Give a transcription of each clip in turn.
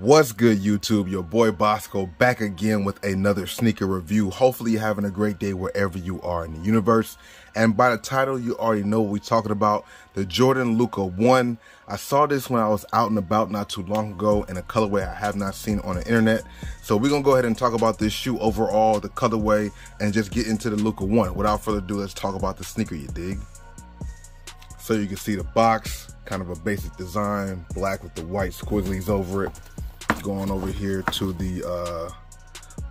What's good, YouTube? Your boy Bossco back again with another sneaker review. Hopefully you're having a great day wherever you are in the universe. And by the title, you already know what we're talking about, the Jordan Luka 1. I saw this when I was out and about not too long ago in a colorway I have not seen on the internet. So we're going to go ahead and talk about this shoe overall, the colorway, and just get into the Luka 1. Without further ado, let's talk about the sneaker, you dig? So you can see the box, kind of a basic design, black with the white squigglies over it. Going over here to the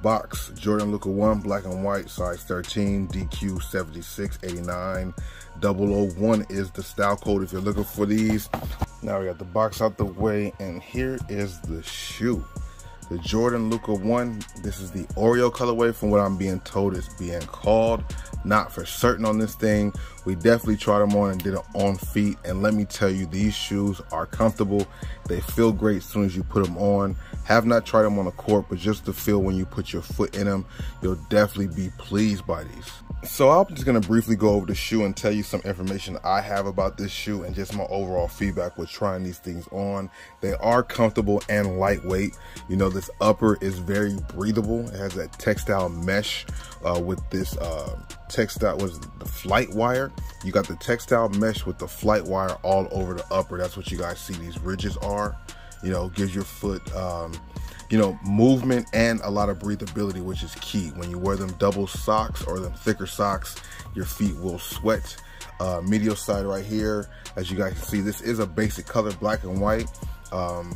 box, Jordan Luka 1, black and white, size 13, DQ 7689. 001 is the style code if you're looking for these. Now we got the box out the way, and here is the shoe. The Jordan Luka 1, this is the Oreo colorway from what I'm being told it's being called. Not for certain on this thing. We definitely tried them on and did it on feet, and let me tell you, these shoes are comfortable. They feel great as soon as you put them on. Have not tried them on the court, but just the feel when you put your foot in them, you'll definitely be pleased by these. So I'm just going to briefly go over the shoe and tell you some information I have about this shoe and just my overall feedback with trying these things on. They are comfortable and lightweight. You know, this upper is very breathable. It has that textile mesh with this textile, was the Flightwire. You got the textile mesh with the Flightwire all over the upper. That's what you guys see these ridges are. You know, gives your foot you know, movement and a lot of breathability, which is key. When you wear them double socks or them thicker socks, your feet will sweat. Medial side right here, as you guys can see, this is a basic color, black and white,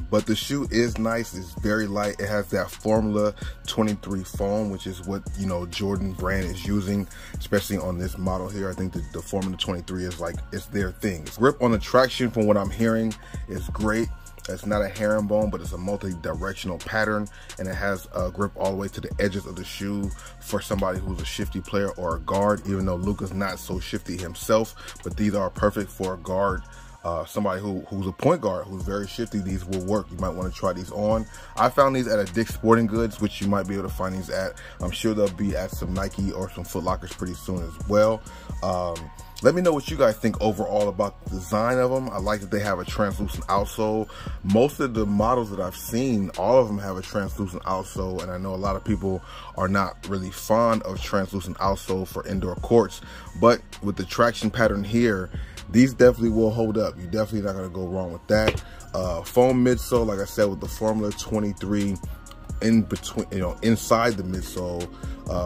but the shoe is nice. It's very light. It has that Formula 23 foam, which is what, you know, Jordan brand is using, especially on this model here. I think the Formula 23 is like, it's their thing. Grip on the traction, from what I'm hearing, is great. It's not a herringbone, but it's a multi-directional pattern, and it has a grip all the way to the edges of the shoe for somebody who's a shifty player or a guard, even though Luka's not so shifty himself. But these are perfect for a guard, somebody who's a point guard who's very shifty. These will work. You might want to try these on. I found these at a Dick's Sporting Goods, which you might be able to find these at. I'm sure they'll be at some Nike or some Foot Lockers pretty soon as well. Let me know what you guys think overall about the design of them. I like that they have a translucent outsole. Most of the models that I've seen, all of them have a translucent outsole, and I know a lot of people are not really fond of translucent outsole for indoor courts, but with the traction pattern here, these definitely will hold up. You're definitely not gonna go wrong with that. Foam midsole, like I said, with the Formula 23 in between, you know, inside the midsole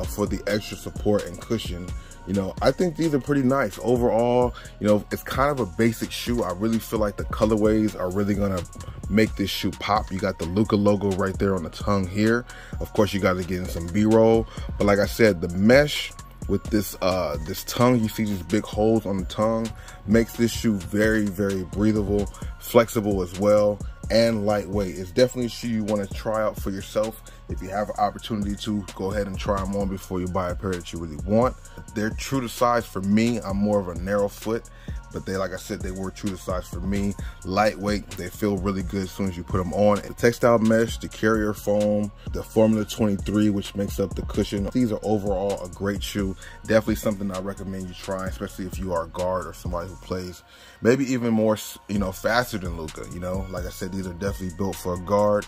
for the extra support and cushion. You know, I think these are pretty nice. Overall, you know, it's kind of a basic shoe. I really feel like the colorways are really gonna make this shoe pop. You got the Luka logo right there on the tongue here. Of course, you guys are getting some B-roll, but like I said, the mesh with this this tongue, you see these big holes on the tongue, makes this shoe very, very breathable, flexible as well, and lightweight. It's definitely a shoe you want to try out for yourself. If you have an opportunity to, go ahead and try them on before you buy a pair that you really want. They're true to size for me. I'm more of a narrow foot, but they, like I said, they were true to size for me. Lightweight, they feel really good as soon as you put them on. The textile mesh, the carrier foam, the Formula 23, which makes up the cushion. These are overall a great shoe. Definitely something I recommend you try, especially if you are a guard or somebody who plays maybe even more, you know, faster than Luka. You know, like I said, these are definitely built for a guard.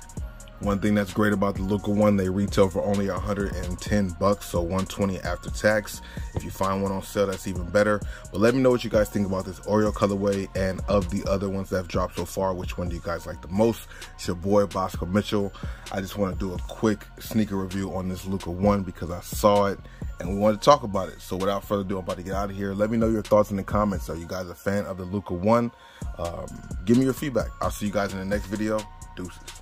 One thing that's great about the Luka 1, they retail for only 110 bucks, so 120 after tax. If you find one on sale, that's even better. But let me know what you guys think about this Oreo colorway, and of the other ones that have dropped so far, which one do you guys like the most? It's your boy Bossco Mitchell. I just want to do a quick sneaker review on this Luka 1 because I saw it and we wanted to talk about it. So without further ado, I'm about to get out of here. Let me know your thoughts in the comments. Are you guys a fan of the Luka 1? Give me your feedback. I'll see you guys in the next video. Deuces.